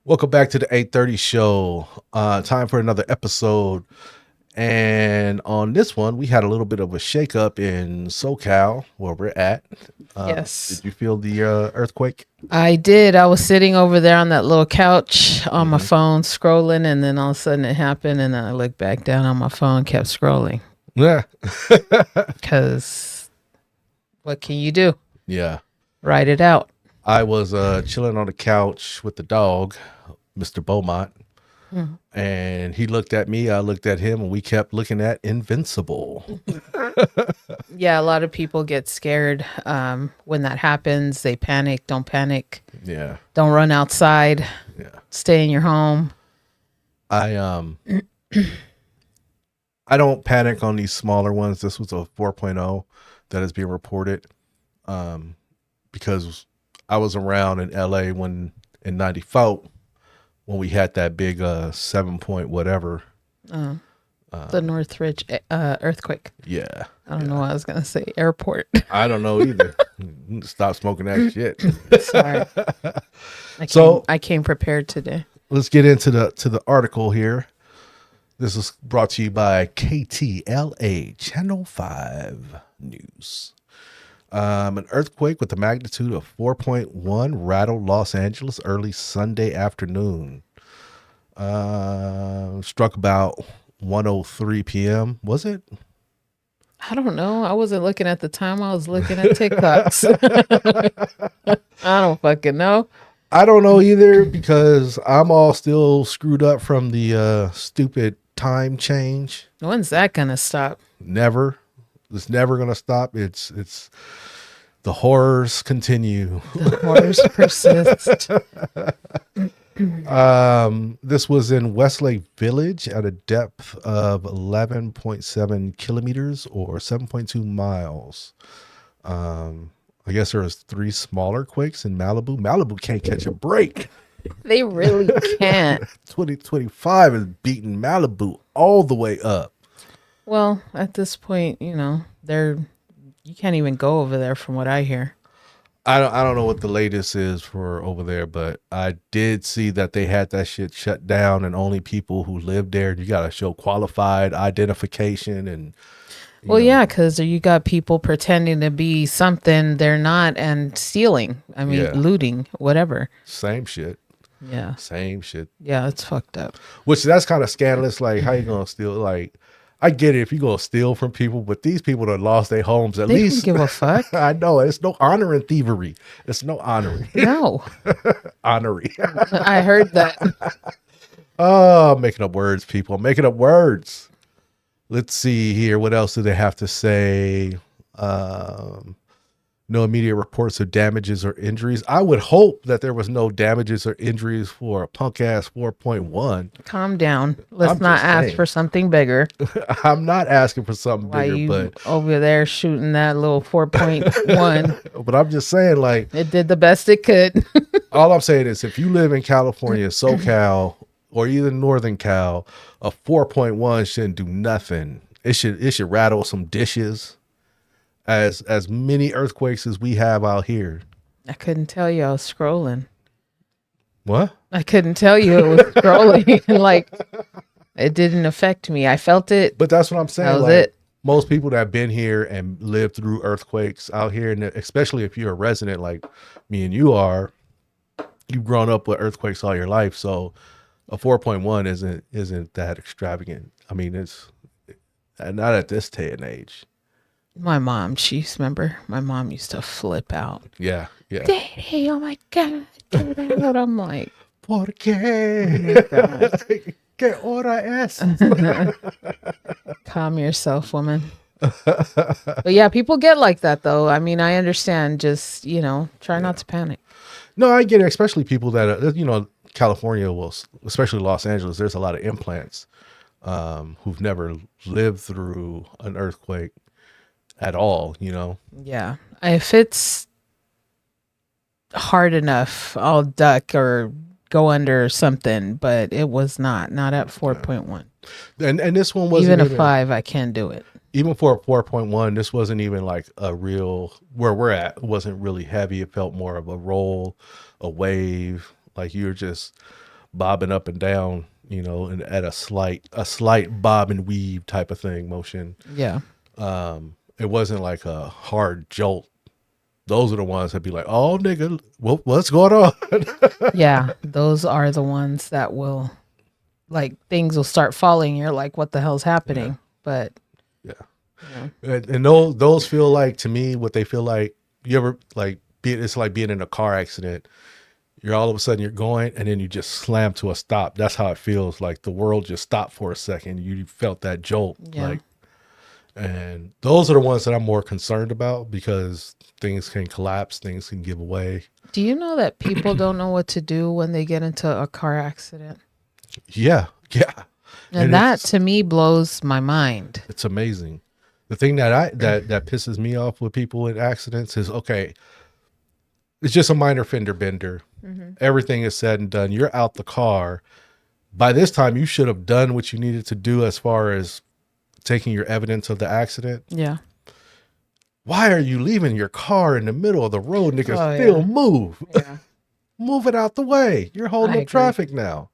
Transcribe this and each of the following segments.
Welcome back to the 8:30 show. Time for another episode. And on this one, we had a little bit of a shakeup in SoCal where we're at. Did Yes, you feel the earthquake? I did. I was sitting over there on that little couch on my Hmm. phone scrolling, and then all of a sudden it happened, and then I looked back down on my phone, kept scrolling. Yeah. Because what can you do? Yeah. Write it out. I was chilling on the couch with the dog, Mr. Beaumont, Mhm. and he looked at me. I looked at him, and we kept looking at Invincible. Yeah, a lot of people get scared when that happens. They panic. Don't panic. Yeah. Don't run outside. Yeah. Stay in your home. I I don't panic on these smaller ones. This was a 4.0 that is being reported um, because I was around in LA when in 94 when we had that big 7 point whatever. Uh, the Um, Northridge earthquake. yeah. I don't know Yeah. what I was going to say. Airport. I don't know either. Stop smoking that shit. Sorry. So I came prepared today. let's get into the article here. This is brought to you by KTLA Channel 5 News. An earthquake with a magnitude of 4.1 rattled Los Angeles early Sunday afternoon. Struck about 1:03 p.m. Was it? I don't know. I wasn't looking at the time. I was looking at TikToks. I don't fucking know. I don't know either because I'm all still screwed up from the stupid time change. When's that gonna stop? Never. It's never gonna stop. It's the horrors continue. The horrors persist. This was in Westlake Village at a depth of 11.7 kilometers or 7.2 miles. I guess there was 3 smaller quakes in Malibu. Malibu can't catch a break. They really can't. 2025 is beating Malibu all the way up. Well, at this point, you can't even go over there from what I hear. I don't know what the latest is for over there, but I did see that they had that shit shut down and only people who live there, you got to show qualified identification and Well, yeah, because you got people pretending to be something they're not and stealing. I mean, Yeah. looting, whatever. same shit. Yeah. Same shit. Yeah, it's fucked up. Which that's kind of scandalous. Like, how you gonna steal? Like, I get it if you gonna steal from people, but these people that lost their homes, at They don't least give a fuck. I know it's no honor in thievery. It's no honoring. No. Honoring. I heard that. Oh, I'm making up words, people. I'm making up words. Let's see here. What else do they have to say? No immediate reports of damages or injuries. I would hope that there was no damages or injuries for a punk ass 4.1. Calm down. Let's I'm not just ask saying. for something bigger. I'm not asking for something Why bigger, you but over there shooting that little 4.1? I'm just saying, like, It did the best it could. all I'm saying is if you live in California, SoCal, or even Northern Cal, a 4.1 shouldn't do nothing. It should rattle some dishes. As many earthquakes as we have out here. I couldn't tell you I was scrolling. What? I couldn't tell you it was scrolling. Like, it didn't affect me. I felt it. But that's what I'm saying. That was Like, it. most people that have been here and lived through earthquakes out here, and especially if you're a resident like me and you are, you've grown up with earthquakes all your life. So a 4.1 isn't that extravagant. I mean, it's not at this day and age. My mom, remember? My mom used to flip out. Yeah, yeah. Daddy, oh my God. Get out. I'm like, ¿Por oh qué? my God. ¿Qué hora es? Calm yourself, woman. But yeah, people get like that though. I mean, I understand. Just, try not to panic. No, I get it. Especially people that are, California will, especially Los Angeles. There's a lot of implants who've never lived through an earthquake at all. Yeah. If it's hard enough, I'll duck or go under something, but it was not at 4.1. And this one wasn't Even a 5, I can't do it. even for a 4.1. This wasn't even like a real where we're at. It wasn't really heavy. It felt more of a roll, a wave. Like you're just bobbing up and down, you know, and at a slight bob and weave type of thing motion. Yeah. It wasn't like a hard jolt. Those are the ones that'd be like, "Oh, nigga, what's going on?" Yeah. Those are the ones that will, like, things will start falling. You're like, what the hell's happening? Yeah. But, Yeah. you And those feel like, to me, what they feel like. You ever like it's like being in a car accident. You're all of a sudden you're going and then you just slam to a stop. That's how it feels. Like the world just stopped for a second. You felt that jolt. Yeah. Like, and those are the ones that I'm more concerned about because things can collapse, things can give away. Do you know that people don't know what to do when they get into a car accident? Yeah. Yeah. And that to me blows my mind. It's amazing. The thing that that pisses me off with people in accidents is, okay, it's just a minor fender bender. Everything is said and done. You're out the car. By this time, you should have done what you needed to do as far as taking your evidence of the accident. Yeah. Why are you leaving your car in the middle of the road? Niggas, Oh, still yeah. move. Yeah. Move it out the way. You're holding I up agree. traffic now.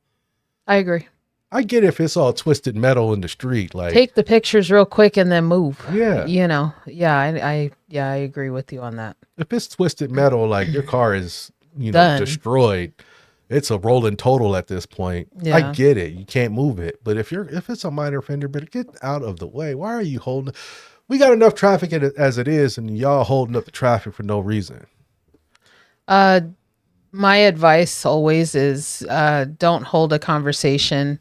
I agree. I get if it's all twisted metal in the street. Like, Take the pictures real quick and then move. Yeah. You know. Yeah. I agree with you on that. if it's twisted metal, like your car is, Done. destroyed. It's a rolling total at this point. Yeah. I get it. You can't move it. But if it's a minor fender, but get out of the way. Why are you holding? We got enough traffic as it is, and y'all holding up the traffic for no reason. My advice always is don't hold a conversation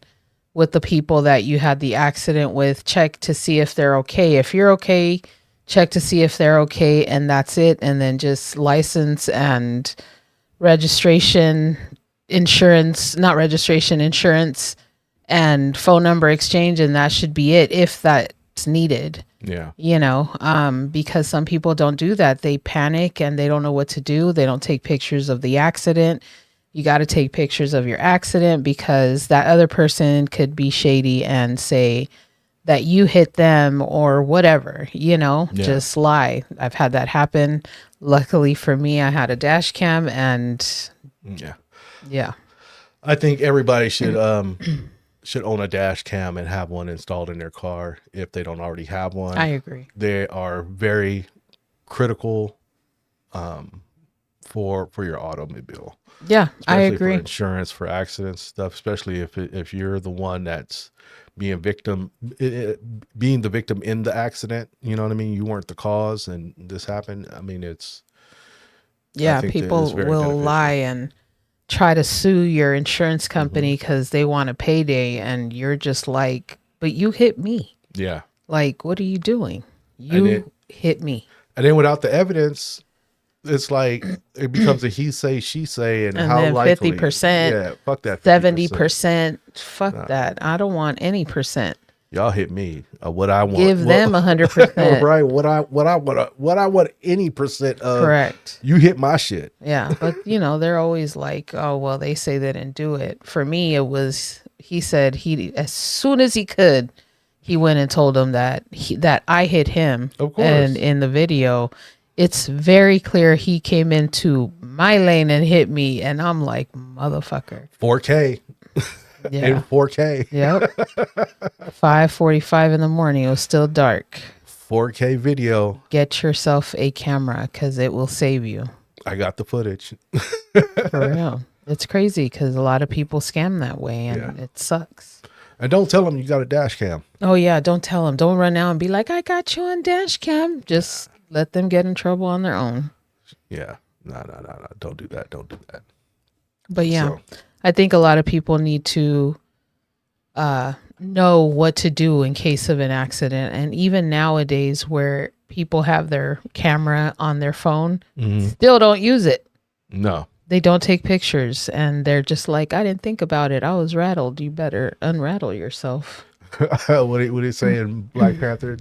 with the people that you had the accident with. Check to see if they're okay. If you're okay, check to see if they're okay, and that's it. And then just license and registration, insurance, not registration, insurance, and phone number exchange, and that should be it if that's needed. Yeah. Because some people don't do that. They panic and they don't know what to do. They don't take pictures of the accident. You got to take pictures of your accident because that other person could be shady and say that you hit them or whatever, just lie. I've had that happen. Luckily for me, I had a dash cam and yeah. I think everybody should own a dash cam and have one installed in their car if they don't already have one. I agree. They are very critical for your automobile. Yeah, I Especially agree. For insurance, for accidents, stuff. Especially if you're the one that's being being the victim in the accident. You know what I mean? You weren't the cause, and this happened. I mean, Yeah, think that people it's very will beneficial. lie and try to sue your insurance company because they want a payday, and you're just like, but you hit me. Yeah. Like, what are you doing? And You hit me. And then without the evidence, it's like it becomes a he say, she say, and how then likely. 50%, Yeah, fuck that. 70%. Fuck that. I don't want any percent. Y'all hit me. What I want. Give them 100%. Right. What I want any percent of. Correct. You hit my shit. Yeah, but they're always like, oh well, they say they didn't do it. For me, it was he said he as soon as he could, he went and told him that I hit him. Of course. And in the video, it's very clear he came into my lane and hit me, and I'm like, motherfucker. 4K. Yeah. In 4K. Yep. 5:45 in the morning. It was still dark. 4K video. Get yourself a camera because it will save you. I got the footage. For real. It's crazy because a lot of people scam that way, and it sucks. And don't tell them you got a dash cam. Oh, yeah. Don't tell them. Don't run out and be like, I got you on dash cam. Just let them get in trouble on their own. Yeah. No. Don't do that. Don't do that. But yeah, So- I think a lot of people need to know what to do in case of an accident. And even nowadays where people have their camera on their phone, still don't use it. No. They don't take pictures and they're just like, I didn't think about it. I was rattled. You better unrattle yourself. What did he say in Black Panther?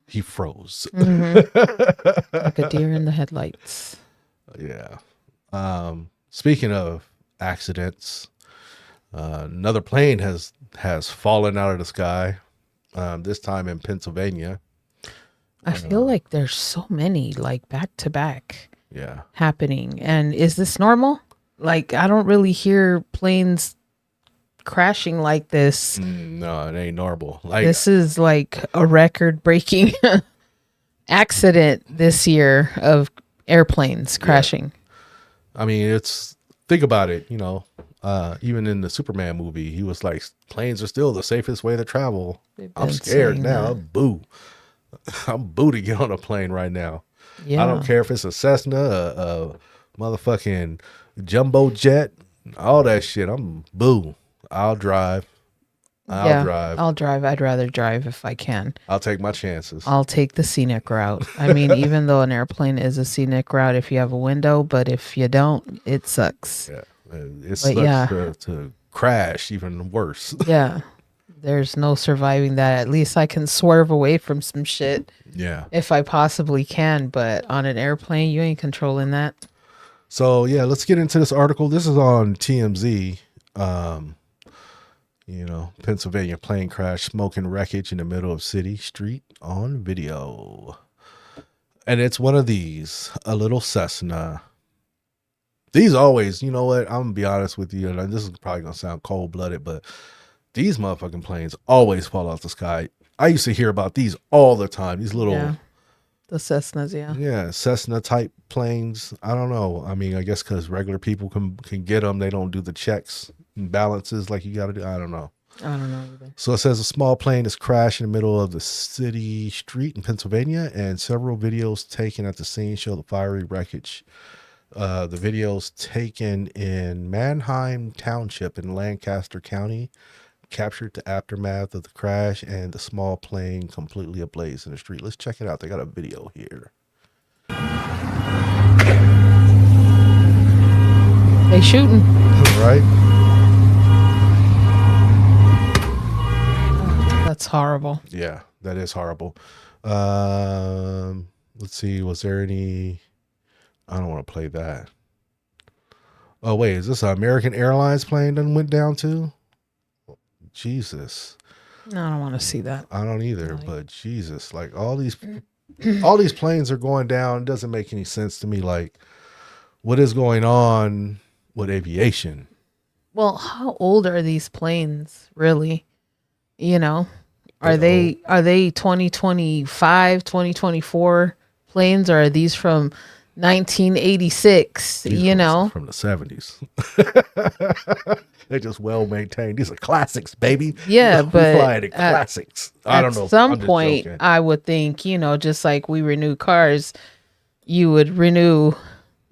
He froze. Like a deer in the headlights. Yeah. Speaking of accidents, another plane has fallen out of the sky. This time in Pennsylvania. I feel like there's so many like back to back Yeah. happening. And is this normal? Like, I don't really hear planes crashing like this. No, it ain't normal. Like, This is like a record breaking accident this year of airplanes crashing. I mean, think about it, even in the Superman movie, he was like, planes are still the safest way to travel. They've I'm been scared saying now. that. Boo. I'm boo to get on a plane right now. I don't Yeah. care if it's a Cessna, a motherfucking jumbo jet, all that shit. I'm boo. I'll drive. I'll Yeah. drive. I'll drive. I'd rather drive if I can. I'll take my chances. I'll take the scenic route. I mean, even though an airplane is a scenic route if you have a window, but if you don't, it sucks. Yeah. It But sucks yeah, to crash, even worse. yeah. There's no surviving that. At least I can swerve away from some shit Yeah. if I possibly can. But on an airplane, you ain't controlling that. So yeah, let's get into this article. This is on TMZ. Pennsylvania plane crash, smoking wreckage in the middle of city street on video. And it's one of these, a little Cessna. These always, you know what? I'm gonna be honest with you, and this is probably gonna sound cold blooded, but these motherfucking planes always fall out the sky. I used to hear about these all the time. These little, Yeah. The Cessnas, yeah. yeah, Cessna type planes. I don't know. I mean, I guess because regular people can get them. They don't do the checks and balances like you got to do. I don't know. I don't know either. So it says a small plane is crashed in the middle of the city street in Pennsylvania, and several videos taken at the scene show the fiery wreckage. The videos taken in Manheim Township in Lancaster County captured the aftermath of the crash and the small plane completely ablaze in the street. Let's check it out. They got a video here. They shooting. Right? That's horrible. Yeah, that is horrible. Let's see. Was there any? I don't want to play that. Oh wait, is this an American Airlines plane that went down too? Jesus, No, I don't want to see that. I don't either. But Jesus, like all these planes are going down. It doesn't make any sense to me. Like, what is going on with aviation? Well, how old are these planes really? You know, are They're they 2025, 2024 planes, or are these from 1986? These You know, from the 70s. They're just well maintained. These are classics, baby. yeah, We but fly in classics. I don't know. at some I'm just point, joking. I would think, just like we renew cars, you would renew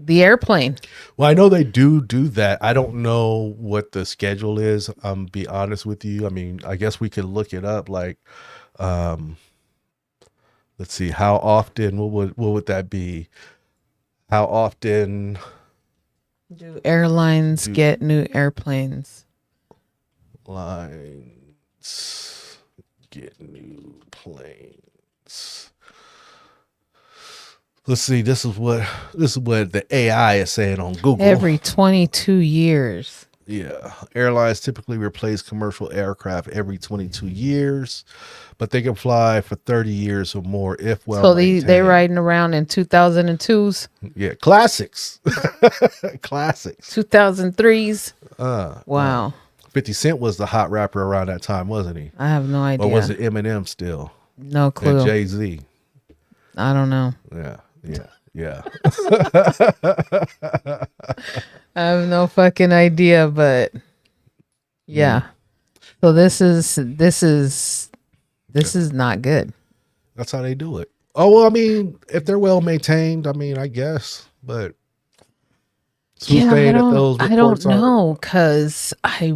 the airplane. Well, I know they do that. I don't know what the schedule is. Be honest with you. I mean, I guess we could look it up. Like, let's see, how often? What would that be? How often? Do airlines get new airplanes? Lines get new planes. Let's see. This is what the AI is saying on Google. Every 22 years. Yeah, airlines typically replace commercial aircraft every 22 years, but they can fly for 30 years or more if well So maintained. they riding around in 2002s, Yeah, classics, classics. 2003s. Wow. 50 Cent was the hot rapper around that time, wasn't he? I have no idea. Or was it Eminem still? No And clue. Jay-Z. I don't know. Yeah. I have no fucking idea, but yeah. So this is not good. That's how they do it. Oh, well, I mean, if they're well maintained, I mean, I guess, but who's saying that those I don't reports are- know, because I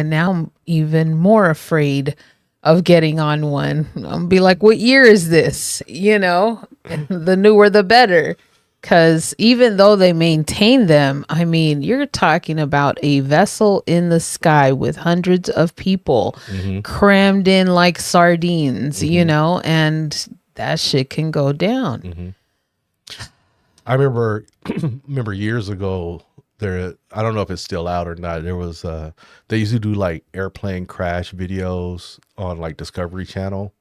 now am even more afraid of getting on one. I'll be like, what year is this? The newer the better. Because even though they maintain them, I mean, you're talking about a vessel in the sky with hundreds of people crammed in like sardines, and that shit can go down. I remember years ago there, I don't know if it's still out or not. There was they used to do like airplane crash videos on like Discovery Channel,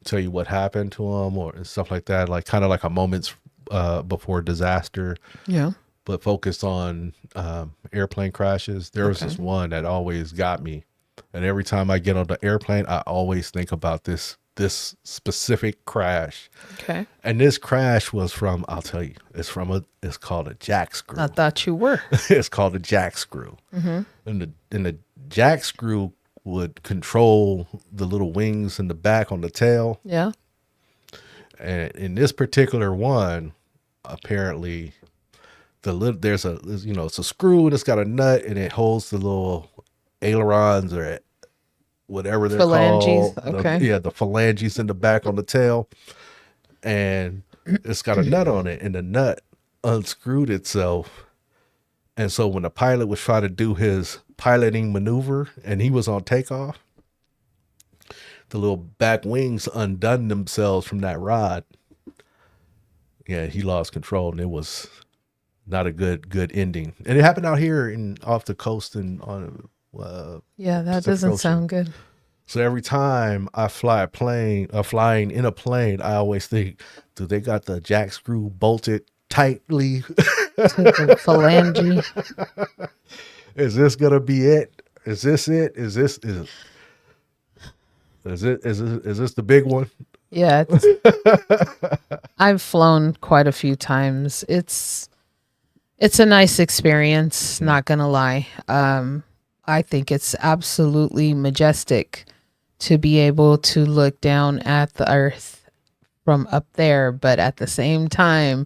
tell you what happened to them or stuff like that, like kind of like a moments before disaster. Yeah. but focused on airplane crashes. There was Okay. this one that always got me, and every time I get on the airplane, I always think about this specific crash. Okay. And this crash was from, I'll tell you, it's called a jack screw. I thought you were. It's called a jack screw. And the jack screw would control the little wings in the back on the tail. Yeah. And in this particular one, apparently there's it's a screw and it's got a nut and it holds the little ailerons or whatever they're Phalanges. called. Okay. The phalanges in the back on the tail. And it's got a nut on it, and the nut unscrewed itself. And so when the pilot was trying to do his piloting maneuver and he was on takeoff, the little back wings undone themselves from that rod. Yeah, he lost control, and it was not a good ending. And it happened out here off the coast and on Yeah, that Pacific doesn't Ocean. sound good. So every time I flying in a plane, I always think, do they got the jack screw bolted tightly? To the phalange. Is this gonna be it? Is this it? Is this the big one? Yeah. I've flown quite a few times. It's a nice experience, not gonna lie. I think it's absolutely majestic to be able to look down at the earth from up there, but at the same time,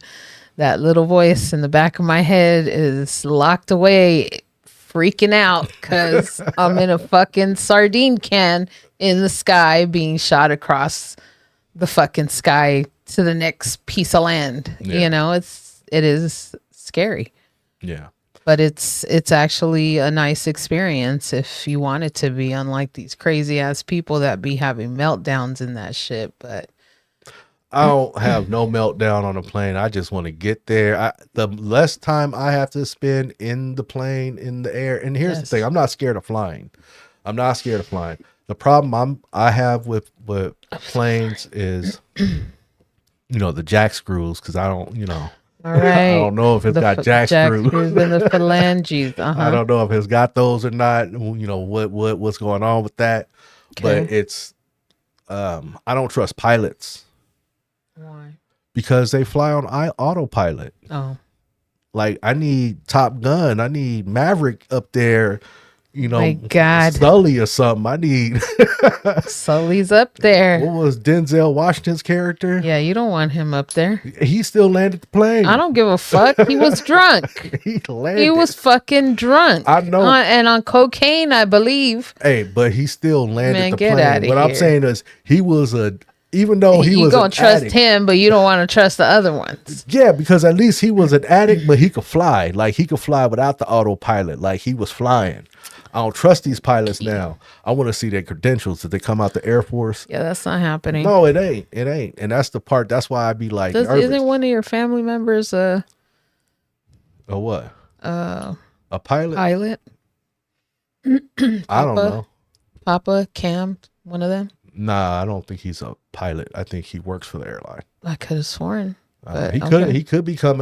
that little voice in the back of my head is locked away, freaking out because I'm in a fucking sardine can in the sky being shot across the fucking sky to the next piece of land. Yeah. It is scary. Yeah. But it's actually a nice experience if you want it to be, unlike these crazy ass people that be having meltdowns in that shit. But I don't have no meltdown on a plane. I just want to get there. The less time I have to spend in the plane, in the air. And here's the thing: I'm not scared of flying. I'm not scared of flying. The problem I have with planes is, the jack screws, because I don't, all right, I don't know if it's got jack screws and the phalanges. I don't know if it's got those or not. What's going on with that? Okay. But it's I don't trust pilots. Why? Because they fly on autopilot. Oh, Like, I need Top Gun. I need Maverick up there. my God. Sully or something. I need. Sully's up there. What was Denzel Washington's character? Yeah, you don't want him up there. He still landed the plane. I don't give a fuck. He was drunk. He landed. He was fucking drunk. I know. And on cocaine, I believe. Hey, but he still landed Man, the get plane. outta What I'm here. saying is, he was even though he You was gonna an trust addict. him, but you don't want to trust the other ones. Yeah, because at least he was an addict, but he could fly. Like, he could fly without the autopilot. Like, he was flying. I don't trust these pilots now. I want to see their credentials. Did they come out the Air Force? Yeah, that's not happening. No, it ain't. It ain't. And that's the part. That's why I be like, nervous. Isn't one of your family members A what? a A pilot? pilot? I don't know. Papa, Cam, one of them? Nah, I don't think he's a pilot. I think he works for the airline. I could have sworn. But, He could become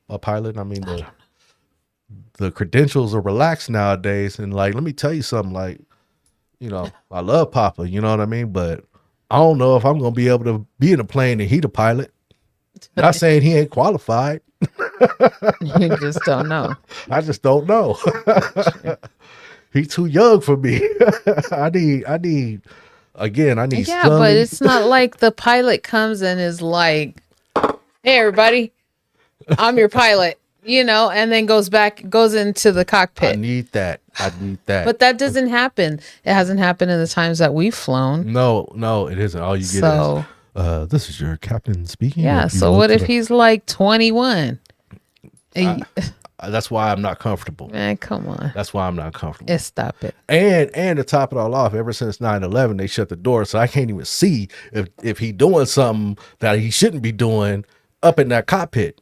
a pilot. I mean, the credentials are relaxed nowadays. And like, let me tell you something. Like, I love Papa. You know what I mean? But I don't know if I'm gonna be able to be in a plane and he the pilot. Not saying he ain't qualified. You just don't know. I just don't know. He too young for me. I need Yeah, Sully. but it's not like the pilot comes and is like, "Hey, everybody, I'm your pilot," and then goes into the I cockpit. need that. But that doesn't happen. It hasn't happened in the times that we've flown. No, it isn't. All you get So is this is your captain speaking. yeah. If you So look what to if the-" he's like 21? That's why I'm not comfortable. Man, come on. That's why I'm not comfortable. Stop it. And to top it all off, ever since 9/11, they shut the door, so I can't even see if he doing something that he shouldn't be doing up in that cockpit.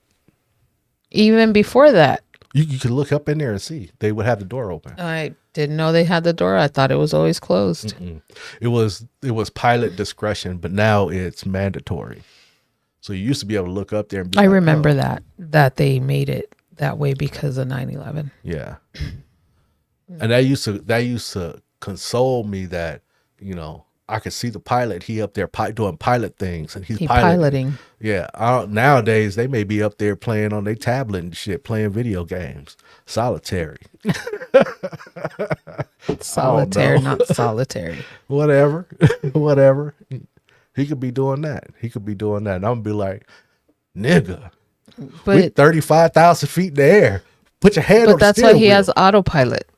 Even before that, You could look up in there and see. They would have the door open. I didn't know they had the door. I thought it was always closed. It was pilot discretion, but now it's mandatory. So you used to be able to look up there and be I like, remember oh. that they made it that way because of 9/11. Yeah. And that used to console me that, you know, I could see the pilot. He up there doing pilot things, and he's He piloting. piloting. Yeah. Nowadays they may be up there playing on their tablet and shit, playing video games, solitary. I don't Solitaire, know. not solitary. Whatever, whatever. He could be doing that. He could be doing that. And I'm gonna be like, nigga, we But 35,000 feet in the air. Put your hand on but the that's why steering he wheel. has autopilot.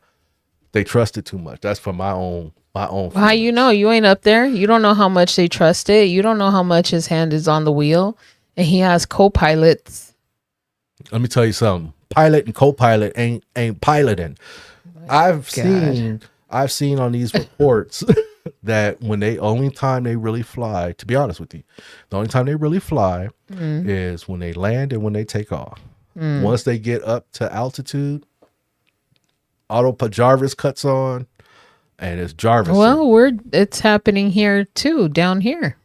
They trust it too much. That's for my own. How you feelings. know? You ain't up there. You don't know how much they trust it. You don't know how much his hand is on the wheel, and he has co-pilots. Let me tell you something. Pilot and co-pilot ain't piloting. I've seen on these reports that when they only time they really fly, to be honest with you, the only time they really fly is when they land and when they take off. Once they get up to altitude, Jarvis cuts on, and it's Jarvis. Well, it's happening here too, down here.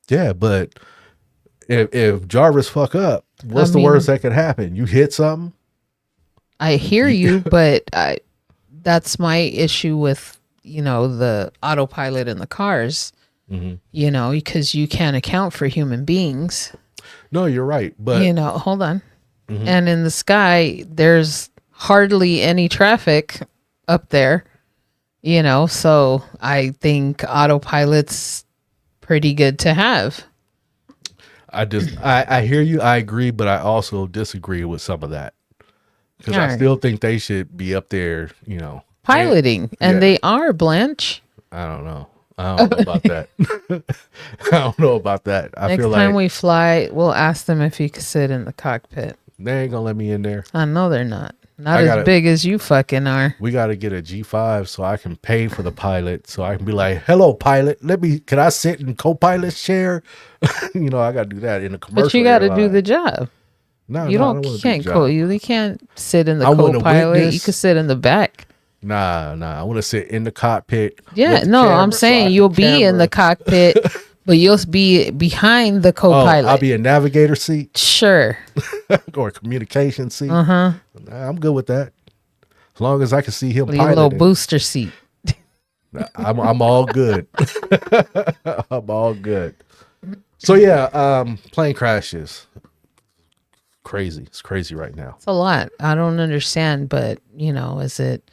Yeah, but if Jarvis fuck up, what's the worst that could happen? You hit something. I hear you, but that's my issue with, the autopilot in the cars, because you can't account for human beings. No, you're right. But, hold on. And in the sky, there's hardly any traffic up there, so I think autopilot's pretty good to have. I hear you. I agree, but I also disagree with some of that. Because I still think they should be up there, piloting, and they are, Blanche. I don't know. I don't know about that. I don't know about that. Next time we fly, we'll ask them if you could sit in the cockpit. They ain't gonna let me in there. I know they're not. Not as big as you fucking are. We got to get a G5 so I can pay for the pilot. So I can be like, "Hello, pilot. Can I sit in co-pilot's chair?" I got to do that in a commercial. But you got to do the job. No, you can't you can't sit in the co-pilot. You can sit in the back. Nah. I want to sit in the cockpit. Yeah, no, I'm saying you'll be in the cockpit, but you'll be behind the co-pilot. I'll be a navigator seat. Sure. Or a communication seat. I'm good with that. As long as I can see him piloting. A little booster seat. I'm all good. I'm all good. So yeah, plane crashes. Crazy. It's crazy right now. It's a lot. I don't understand, but is it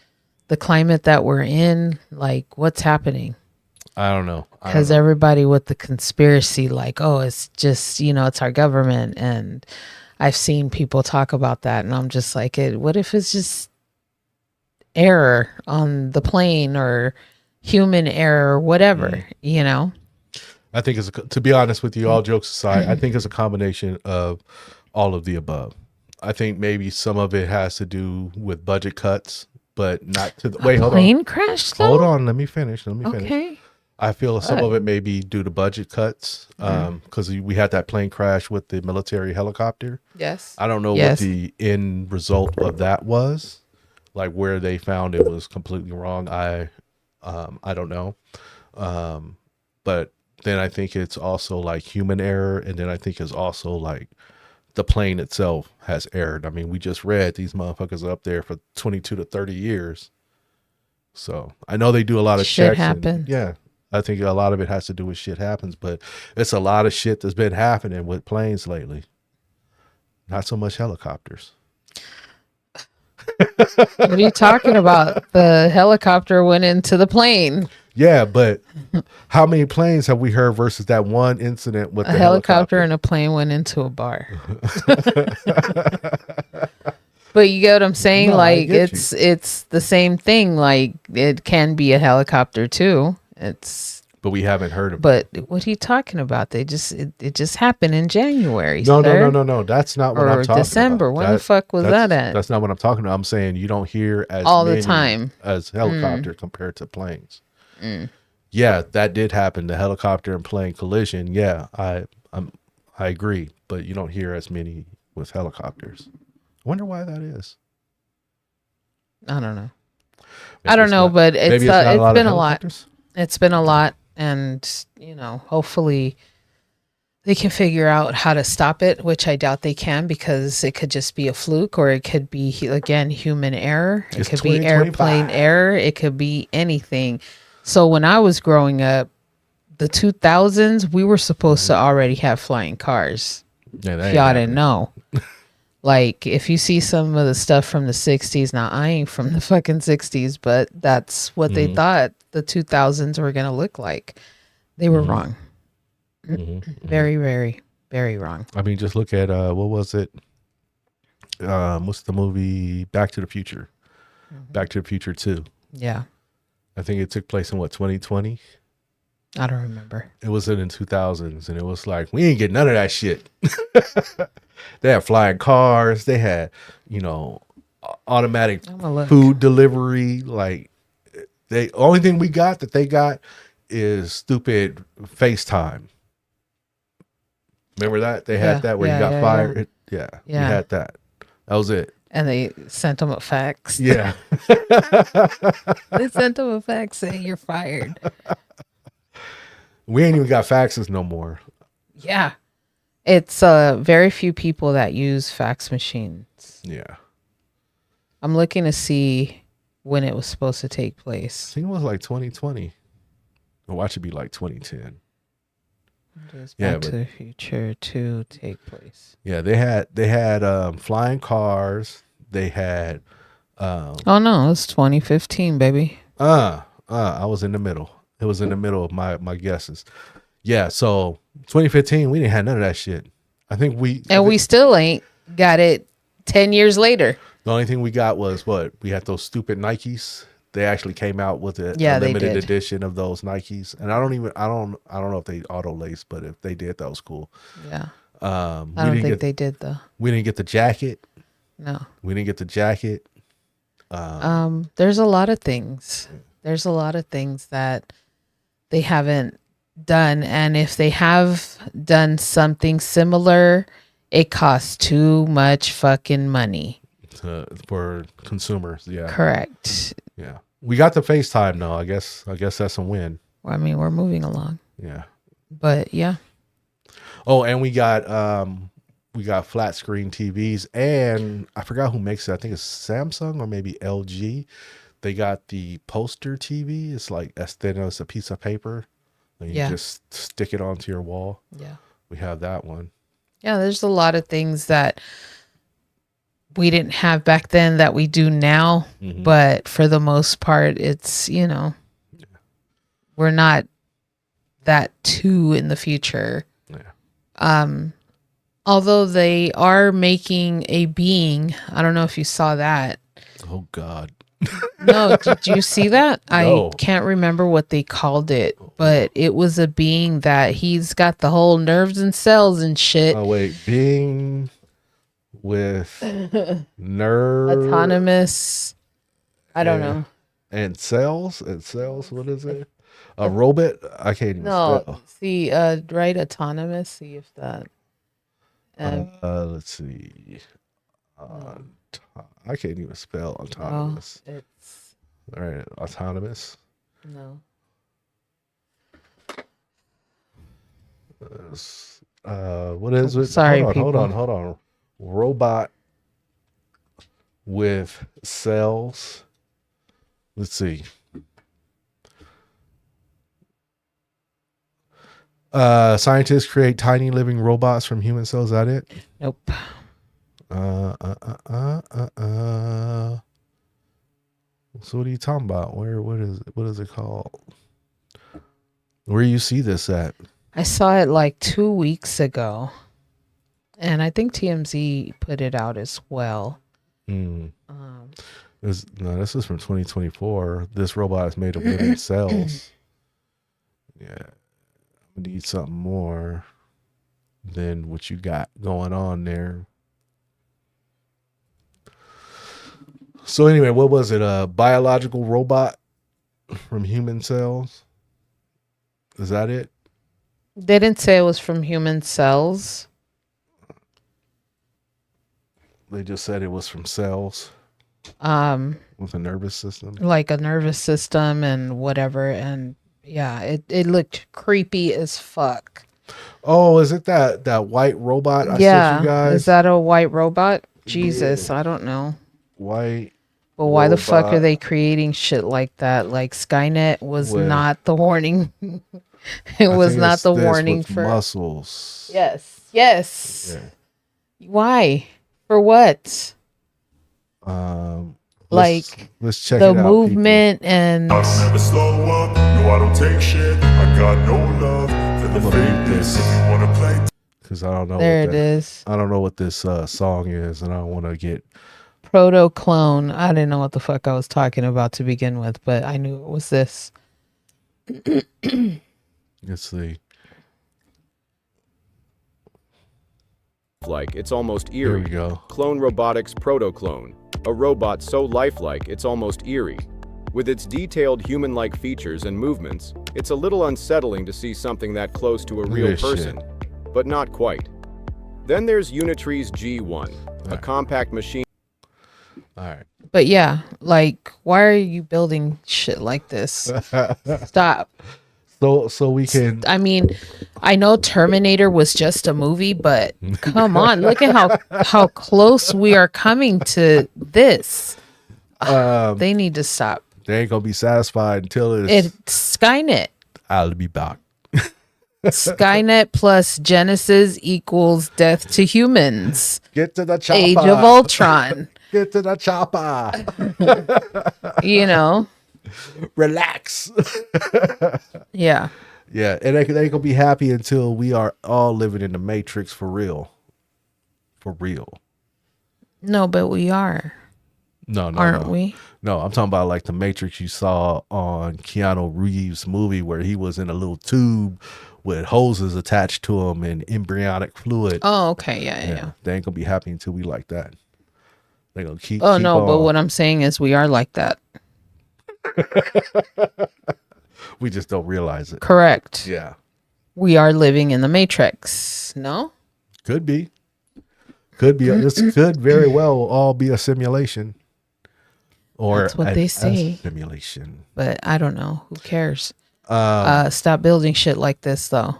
the climate that we're in? Like, what's happening? I don't know. Because everybody with the conspiracy, like, oh, it's just, it's our government. And I've seen people talk about that. And I'm just like, what if it's just error on the plane or human error or whatever, I think to be honest with you, all jokes aside, I think it's a combination of all of the above. I think maybe some of it has to do with budget cuts, but not to the wait. Hold on. Plane crash. Though? Hold on. Let me finish. Okay. I feel some of it may be due to budget cuts, because we had that plane crash with the military helicopter. Yes. I don't know what the end result of that was, like where they found it was completely wrong. I don't know, but then I think it's also like human error, and then I think it's also like the plane itself has erred. I mean, we just read these motherfuckers are up there for 22 to 30 years. So I know they do a lot of shit checks. Happen. Yeah. I think a lot of it has to do with shit happens, but it's a lot of shit that's been happening with planes lately. Not so much helicopters. What are you talking about? The helicopter went into the plane. Yeah, but how many planes have we heard versus that one incident with the helicopter and a plane went into a bar? But you get what I'm saying? No, like it's the same thing. Like it can be a helicopter too. But we haven't heard of it. But what are you talking about? It just happened in January. No. That's not what I'm talking December. about. When the fuck was that at? That's not what I'm talking about. I'm saying you don't hear as all many the time as helicopter compared to planes. Yeah, that did happen. The helicopter and plane collision. Yeah, I agree. But you don't hear as many with helicopters. I wonder why that is. I don't know. I don't know, but it's been a lot. It's been a lot, and hopefully they can figure out how to stop it, which I doubt they can because it could just be a fluke or it could be, again, human error. It It's could be airplane 2025. error. It could be anything. So when I was growing up, the 2000s, we were supposed to already have flying cars. Yeah, that If ain't y'all didn't happening. know. Like, if you see some of the stuff from the 60s, now I ain't from the fucking 60s, but that's what they Hmm. thought the 2000s were going to look like. They were Hmm. wrong. Hmm. Very, very, very wrong. I mean, just look at what was it? What's the movie Back to the Future? Back to the Future 2. Yeah. I think it took place in what, 2020? I don't remember. It was in the 2000s, and it was like we ain't get none of that shit. They had flying cars. They had, you know, automatic I'm gonna look. food delivery. Like they only thing we got that they got is stupid FaceTime. Remember that they had Yeah, that where you yeah, got yeah, yeah. fired. Yeah, we Yeah. had that. That was it. And they sent them a fax. Yeah. They sent them a fax saying you're fired. We ain't even got faxes no more. Yeah. It's very few people that use fax machines. Yeah. I'm looking to see when it was supposed to take I place. think it was like 2020. Or watch it be like 2010. Does Yeah, Back but to the Future 2 take place? yeah, they had flying cars. They had Oh no, it's 2015, baby. I was in the middle. It was in the middle of my guesses. Yeah, so 2015, we didn't have none of that shit. And we still ain't got it 10 years later. The only thing we got was what? We had those stupid Nikes. They actually came out with a Yeah, they limited did. edition of those Nikes. And I don't know if they auto lace, but if they did, that was cool. Yeah. Um I we don't didn't think get they did though. we didn't get the jacket. No. We didn't get the jacket. There's a lot of things. There's a lot of things that they haven't done. And if they have done something similar, it costs too much fucking money. For consumers. Yeah. Correct. Yeah. We got the FaceTime though. I guess that's a win. I mean, we're moving along. Yeah. But yeah. Oh, and we got flat screen TVs, and I forgot who makes it. I think it's Samsung or maybe LG. They got the poster TV. It's like as thin as a piece of paper, and you Yeah. just stick it onto your wall. Yeah. We have that one. Yeah, there's a lot of things that we didn't have back then that we do now. Mhm. But for the most part, it's, we're not that too in the future. Yeah. Although they are making a being. I don't know if you saw that. Oh God. No, did you see that? No. I can't remember what they called it, but it was a being that he's got the whole nerves and cells and shit. Oh wait, being with nerve Autonomous. I don't know. and cells What is it? A robot? I can't even No, spell. see, right, autonomous. See if that. Let's see. I can't even spell No, autonomous. it's All right, autonomous. no. What is it? Sorry, hold people. on. Robot with cells. Let's see. Scientists create tiny living robots from human cells. Is that it? Nope. So what are you talking about? What is it called? Where you see this at? I saw it like 2 weeks ago, and I think TMZ put it out as well. No, this is from 2024. This robot is made of living cells. Yeah, I need something more than what you got going on there. So anyway, what was it? A biological robot from human cells? Is that it? They didn't say it was from human cells. They just said it was from cells Um, with a nervous system. like a nervous system and whatever, and yeah, it looked creepy as fuck. Oh, is it that white robot I sent you Yeah, is guys? that a white robot? Yeah, Jesus, I don't know. white But why the fuck are robot they creating shit like that? Like Skynet was with not the warning. It I was think not it's the this warning with for. muscles. Yes. Yes. Yeah. Why? For what? Um, let's Like let's check the it out, people. movement and I don't ever slow up, no I don't take shit. I got no love for I'm the gonna mute fakeness. If this you wanna play because I don't know what there it that is. I don't know what this song is, and I don't want to get. Proto clone. I didn't know what the fuck I was talking about to begin with, but I knew it was this. Let's see. Like it's almost Here eerie. we go. Clone Robotics Proto-Clone, a robot so lifelike it's almost eerie. With its detailed human-like features and movements, it's a little unsettling to see something that close to a Look at real this person, but not quite. Then there's Unitree's G1, a Right. compact machine. All right. But yeah, like why are you building shit like this? Stop. So we can. I mean, I know Terminator was just a movie, but come on, look at how close we are coming to this. They need to stop. They ain't gonna be satisfied until It's Skynet. I'll be back. Skynet plus Genesis equals death to humans. Get to the chopper. Age of Ultron. Get to the chopper. You know? Relax. Yeah. Yeah, and they ain't gonna be happy until we are all living in the Matrix for real. For real. No, but we are, No, aren't no. we? No, I'm talking about like the Matrix you saw on Keanu Reeves' movie where he was in a little tube with hoses attached to him and embryonic fluid. Oh, okay. Yeah. They ain't gonna be happy until we like that. They gonna keep. Oh, keep no, but on. what I'm saying is we are like that. We just don't realize it. Correct. Yeah, We are living in the Matrix. No? could be. Could be. This could very well all be a simulation. Or That's what they say. simulation. But I don't know. Who cares? Stop building shit like this, though.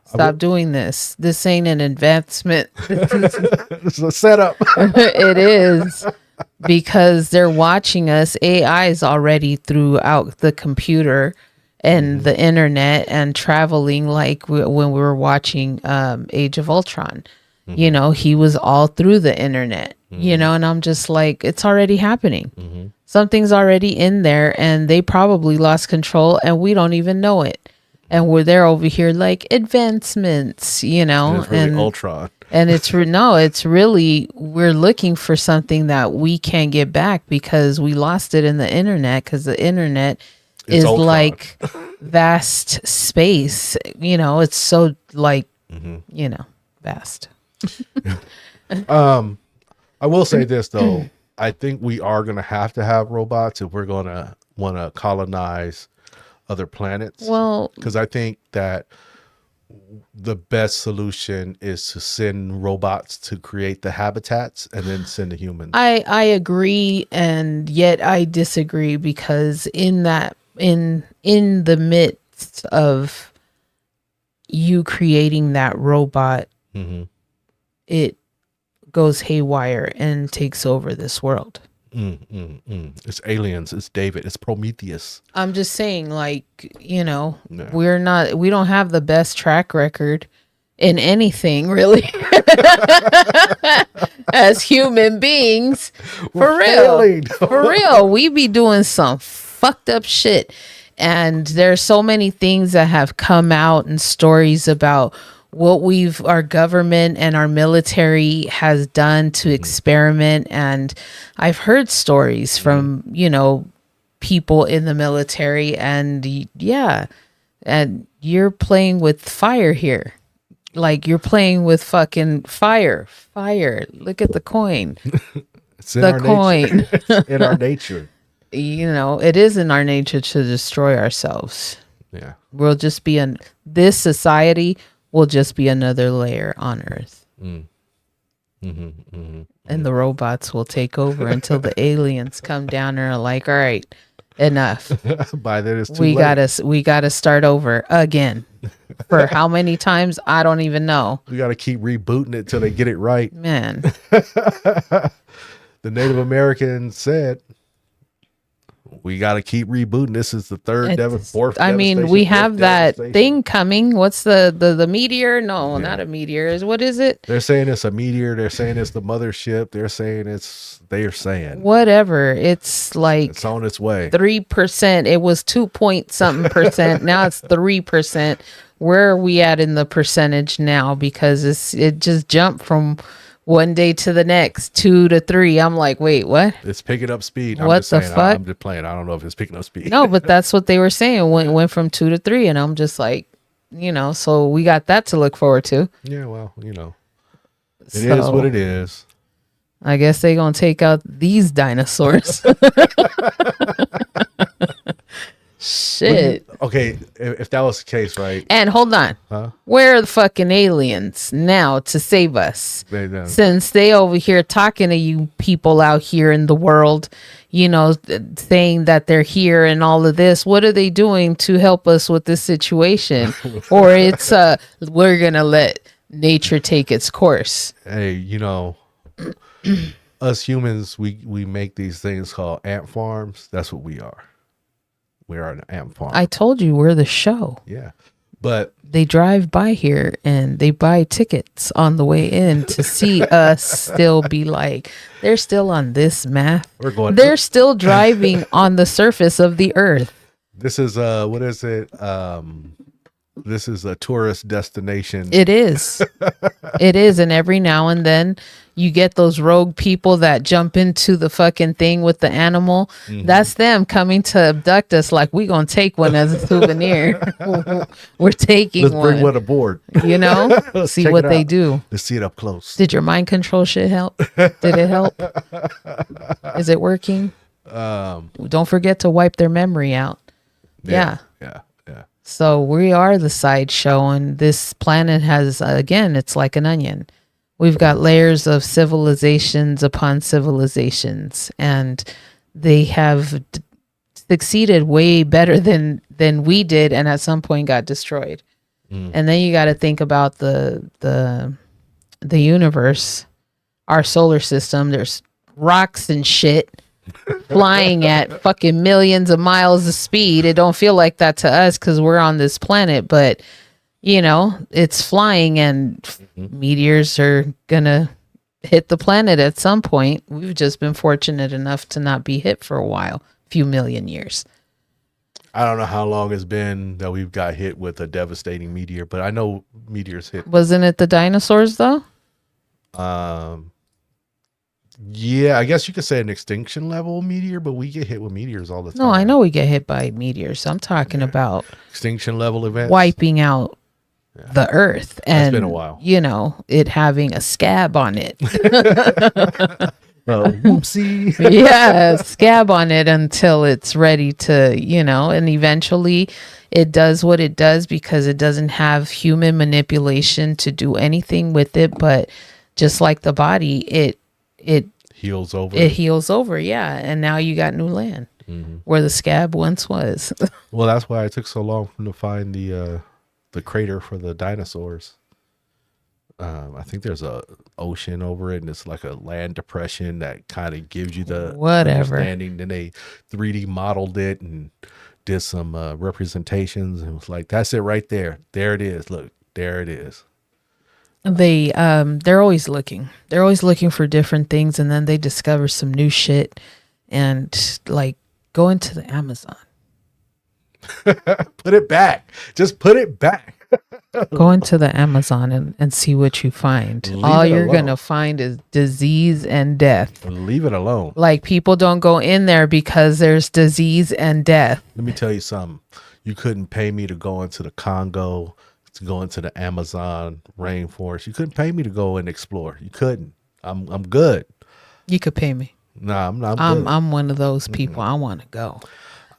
Stop doing this. This ain't an advancement. It's a setup. It is because they're watching us. AI is already throughout the computer and the internet and traveling like when we were watching Age of Ultron. You know, he was all through the internet, you know, and I'm just like, it's already happening. Something's already in there and they probably lost control and we don't even know it. And we're there over here like advancements, you know, It's really Ultron. and it's no, it's really we're looking for something that we can't get back because we lost it in the internet because the internet It's is Ultron. like vast space. You know, it's so like you know, vast. I will say this though. I think we are gonna have to have robots if we're gonna want to colonize other planets. Well, Because I think that the best solution is to send robots to create the habitats and then send the humans. I agree and yet I disagree because in that in the midst of you creating that robot, Mm-hmm. it goes haywire and takes over this world. It's aliens. It's David. It's Prometheus. I'm just saying, like, you know, Yeah. we don't have the best track record in anything really as human beings. For real. failing. For real. We be doing some fucked up shit. And there's so many things that have come out and stories about what our government and our military has done to experiment. And I've heard stories from, you know, people in the military and yeah, and you're playing with fire here. Like you're playing with fucking fire. Look at the coin. It's in The our coin. nature. It's in our nature. You know, it is in our nature to destroy ourselves. Yeah. We'll just be this society will just be another layer on Earth. And the robots will take over until the aliens come down and are like, all right, enough. By then it's too We late. gotta start over again. for how many times, I don't even know. We got to keep rebooting it till they get it right. Man, The Native Americans said, we got to keep rebooting. This is the fourth. I mean, devastation, we fifth have that devastation. thing coming. What's the meteor? No, not a meteor. What is it? They're saying it's a meteor. They're saying it's the mothership. They're saying Whatever. It's like it's on its way. 3%. It was 2 point something percent. Now it's 3%. Where are we at in the percentage now? Because it just jumped from one day to the next, 2 to 3. I'm like, wait, what? It's picking up speed. What I'm just the saying, fuck? I'm just playing. I don't know if it's picking up speed. No, but that's what they were saying. Went from 2 to 3, and I'm just like, so we got that to look forward to. Yeah, well, it is what it is. I guess they gonna take out these dinosaurs. Shit. Okay, if that was the case, right? And hold on. Huh? Where are the fucking aliens now to save us? They done. Since they over here talking to you people out here in the world, saying that they're here and all of this, what are they doing to help us with this situation? Or it's we're gonna let nature take its course. Hey, us humans, we make these things called ant farms. That's what we are. We are an ant farm. I told you we're the show. Yeah, but They drive by here and they buy tickets on the way in to see us still be like, they're still on this math. we're going. They're still driving on the surface of the earth. This is what is it? This is a tourist destination. It is. It is. And every now and then you get those rogue people that jump into the fucking thing with the animal. Mm-hmm. That's them coming to abduct us. Like, we going to take one as a souvenir. We're taking Let's one. bring one aboard. See Check what it they out. do. Let's see it up close. Did your mind control shit help? Did it help? Is it working? Don't forget to wipe their memory out. Yeah. Yeah. So we are the sideshow, and this planet has, again, it's like an onion. We've got layers of civilizations upon civilizations, and they have succeeded way better than we did, and at some point got destroyed. And then you got to think about the universe, our solar system. There's rocks and shit flying at fucking millions of miles of speed. It don't feel like that to us because we're on this planet, but it's flying, and meteors are gonna hit the planet at some point. We've just been fortunate enough to not be hit for a while, few million years. I don't know how long it's been that we've got hit with a devastating meteor, but I know meteors hit. Wasn't it the dinosaurs though? Yeah, I guess you could say an extinction level meteor, but we get hit with meteors all the time. No, I know we get hit by meteors. I'm talking about Extinction level events. wiping out the earth, and been a while. It having a scab on it. Whoopsie. Yeah, scab on it until it's ready to, and eventually it does what it does because it doesn't have human manipulation to do anything with it. But just like the body, it Heals over. It heals over, yeah. And now you got new land where the scab once was. Well, that's why it took so long for them to find the crater for the dinosaurs. I think there's a ocean over it, and it's like a land depression that kind of gives you the Whatever. understanding. Then they 3D modeled it and did some representations, and it was like, that's it right there. There it is. Look, there it is. They're always looking. They're always looking for different things, and then they discover some new shit, and like go into the Amazon. Put it back. Just put it back. Go into the Amazon and see what you find. Leave All it you're alone. gonna find is disease and death. Leave it alone. Like, people don't go in there because there's disease and death. Let me tell you something. You couldn't pay me to go into the Congo, to go into the Amazon rainforest. You couldn't pay me to go and explore. You couldn't. I'm good. You could pay me. Nah, I'm not. I'm good. I'm one of those people. I want to go.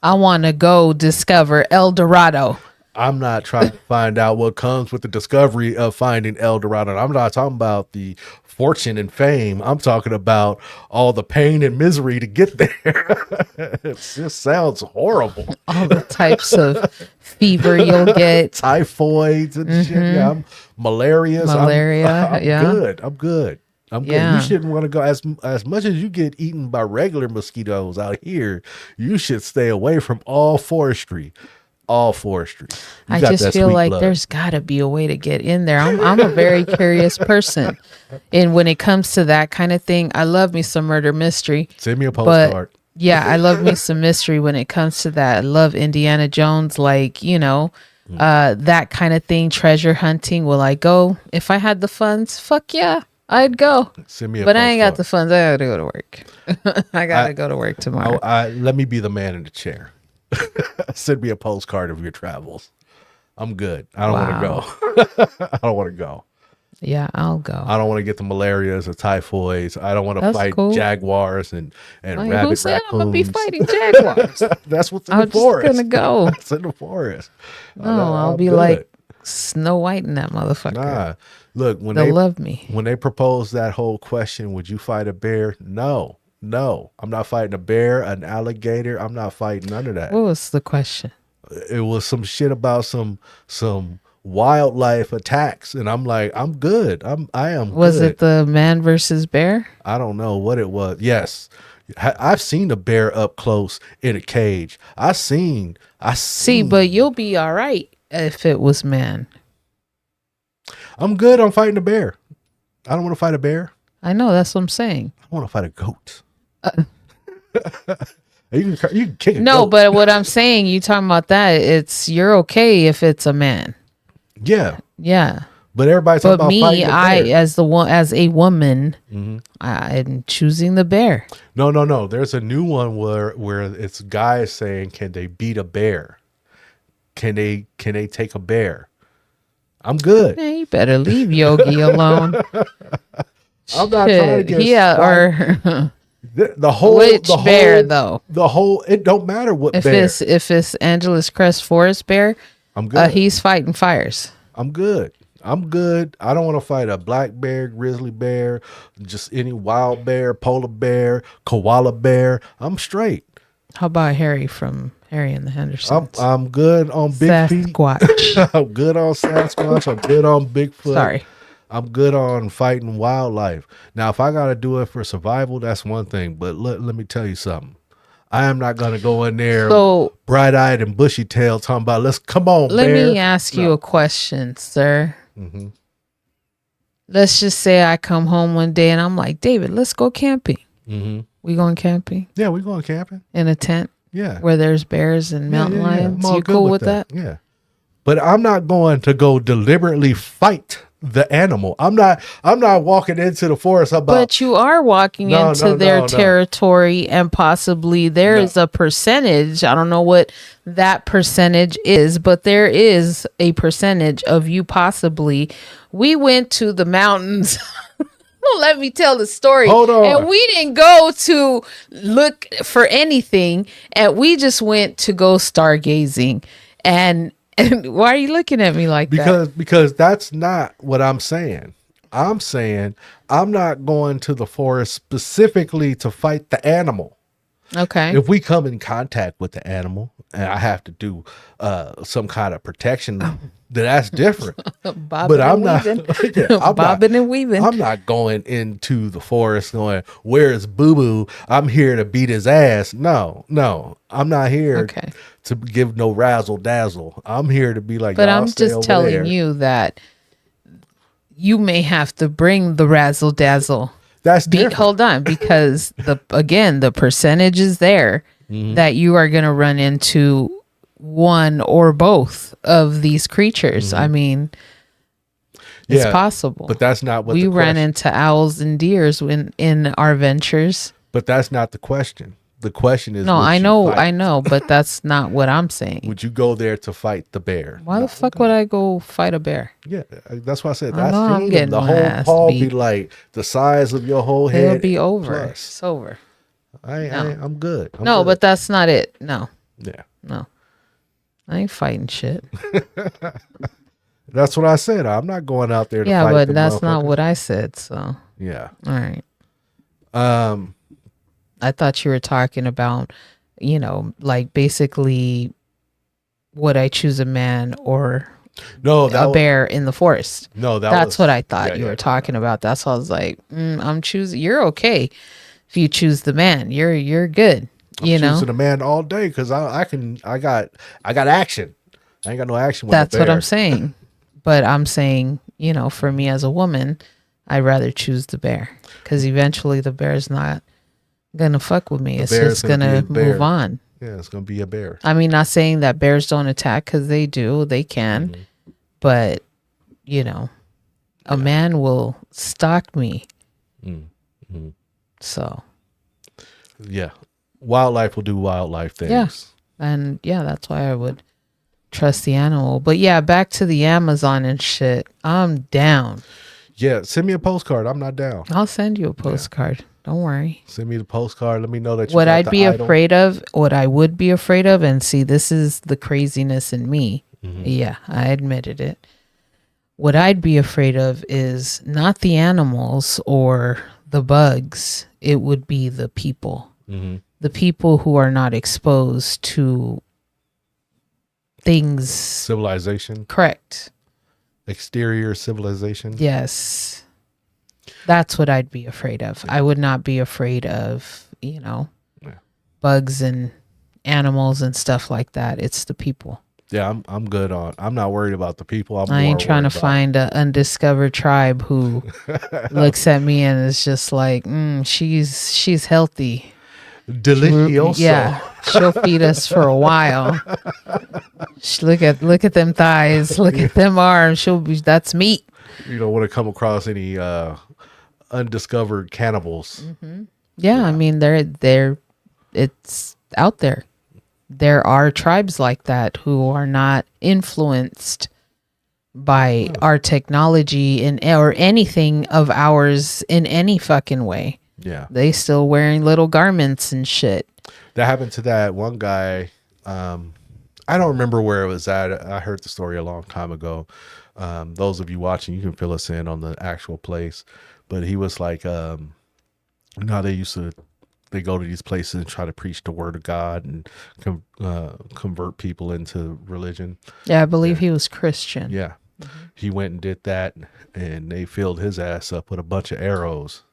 I want to go discover El Dorado. I'm not trying to find out what comes with the discovery of finding El Dorado. I'm not talking about the fortune and fame. I'm talking about all the pain and misery to get there. It just sounds horrible. All the types of fever you'll get. Typhoids and shit. Yeah, I'm malarious. Malaria, I'm yeah. good. I'm good. I'm good. Yeah. You shouldn't want to go as much as you get eaten by regular mosquitoes out here. You should stay away from all forestry. All forestry. You I got just that feel sweet like blood. there's got to be a way to get in there. I'm a very curious person. And when it comes to that kind of thing, I love me some murder mystery. Send me a But postcard. yeah, I love me some mystery when it comes to that. I love Indiana Jones, like, that kind of thing, treasure hunting. Will I go? If I had the funds, fuck yeah, I'd go. Send me a But I ain't got postcard. the funds. I gotta go to work. I gotta go to work tomorrow. Let me be the man in the chair. Send me a postcard of your travels. I'm good. I don't want to go. I don't want to go. Yeah, I'll go. I don't want to get the malarias or typhoids. I don't want to That's fight cool. jaguars and Like, rabbit who said I'm gonna be raccoons. fighting jaguars? That's what's in I'm the forest. just gonna go. That's in the forest. No, I'll I'm be good. like Snow White in that motherfucker. Nah. Look, when They'll they love me. when they proposed that whole question, would you fight a bear? No. I'm not fighting a bear, an alligator. I'm not fighting none of that. What was the question? It was some shit about some wildlife attacks, and I'm like, I'm good. I am Was good. it the man versus bear? I don't know what it was. Yes. I've seen a bear up close in a cage. I See, seen. but you'll be all right if it was man. I'm good on fighting a bear. I don't want to fight a bear. I know, that's what I'm saying. I want to fight a goat. You can kick a No, goat. but what I'm saying, you talking about that, you're okay if it's a man. Yeah, Yeah. but everybody's talking But about fighting me, a I bear. as a woman, I'm choosing the bear. No. There's a new one where it's guys saying, can they beat a bear? Can they take a bear? I'm good. Man, you better leave Yogi alone. I'm not trying to get or the whole which the bear whole, though? The whole it don't matter what If bear. it's Angeles Crest Forest Bear, I'm good. he's fighting fires. I'm good. I'm good. I don't want to fight a black bear, grizzly bear, just any wild bear, polar bear, koala bear. I'm straight. How about Harry from Harry and the Hendersons? I'm good on big feet. Sasquatch. I'm good on Sasquatch. I'm good on Bigfoot. Sorry. I'm good on fighting wildlife. Now, if I got to do it for survival, that's one thing. But let me tell you something. I am not going to go in there So bright-eyed and bushy-tailed talking about, let's come on, let bear. me ask you a question, sir. Mm-hmm. Let's just say I come home one day and I'm like, David, let's go camping. Mm-hmm. We going camping Yeah, we're going camping. in a tent Yeah. where there's bears and mountain Yeah. lions. I'm all You good cool with that? Yeah. But I'm not going to go deliberately fight the animal. I'm not walking into the forest about But you are walking No, into no, their no, no. territory, and possibly there is a percentage. I don't know what that percentage is, but there is a percentage of you possibly. We went to the mountains. Let me tell the story. Hold on. And we didn't go to look for anything, and we just went to go stargazing. And why are you looking at me like that? because that's not what I'm saying. I'm saying I'm not going to the forest specifically to fight the animal. Okay. If we come in contact with the animal and I have to do some kind of protection, then that's different. Bobbing But I'm and not, weaving. yeah, I'm Bobbing not, and weaving. I'm not going into the forest going, where's Boo Boo? I'm here to beat his ass. No, I'm not here Okay. to give no razzle dazzle. I'm here to be like, But y'all I'm stay just over telling there. you that you may have to bring the razzle dazzle. That's different. Hold on, because the percentage is there Mm-hmm. that you are going to run into one or both of these creatures. I mean, it's Yeah, possible. But that's not what we the ran question, into owls and deers in our ventures. But that's not the question. The question is, No, would I you know, fight- but that's not what I'm saying. Would you go there to fight the bear? Why the fuck would I go fight a bear? Yeah, that's why I said I I know I'm seen getting them. The my whole ass paw be beat. like the size of your whole head. It'll be over. plus. It's over. I'm good. I'm No, good. but that's not it. No, yeah. no. I ain't fighting shit. That's what I said. I'm not going out there to Yeah, fight but the that's not motherfuckers. what I said. So, all Yeah. right. Um. I thought you were talking about, like basically would I choose a man or No, that a was, bear in the forest? no, that That's was what I thought yeah, you yeah, were talking about. That's why I was like, I'm choosing. You're okay if you choose the man. You're good. I'm choosing a man all day because I got action. I ain't got no action with That's no what I'm bear. saying. But I'm saying, for me as a woman, I'd rather choose the bear because eventually the bear's not gonna fuck with me. The It's bear's just gonna be a gonna move bear. on. Yeah, it's gonna be a bear. I mean, not saying that bears don't attack because they do, they can, but a man will stalk me. So Yeah, wildlife will do wildlife things. yeah, and that's why I would trust the animal. But yeah, back to the Amazon and shit. I'm down. Yeah, send me a postcard. I'm not down. I'll send you a postcard. Don't worry. Send me the postcard. Let me know that you What got I'd the be idol. afraid of, what I would be afraid of, and see, this is the craziness in me. Yeah, I admitted it. What I'd be afraid of is not the animals or the bugs. It would be the people. The people who are not exposed to things. Civilization, Correct. exterior civilization. Yes. That's what I'd be afraid of. I would not be afraid of, bugs and animals and stuff like that. It's the people. Yeah, I'm good on. I'm not worried about the people. I'm I ain't more trying to worried about- find an undiscovered tribe who looks at me and is just like, she's healthy. delicioso. Yeah, she'll feed us for a while. Look at them thighs. Look at them arms. That's meat. You don't want to come across any undiscovered cannibals. Yeah, I mean it's out there. There are tribes like that who are not influenced by our technology or anything of ours in any fucking way. Yeah, They still wearing little garments and shit. that happened to that one guy. I don't remember where it was at. I heard the story a long time ago. Those of you watching, you can fill us in on the actual place. But he was like, they go to these places and try to preach the word of God and convert people into religion. Yeah, I believe he was Christian. Yeah. He went and did that, and they filled his ass up with a bunch of arrows.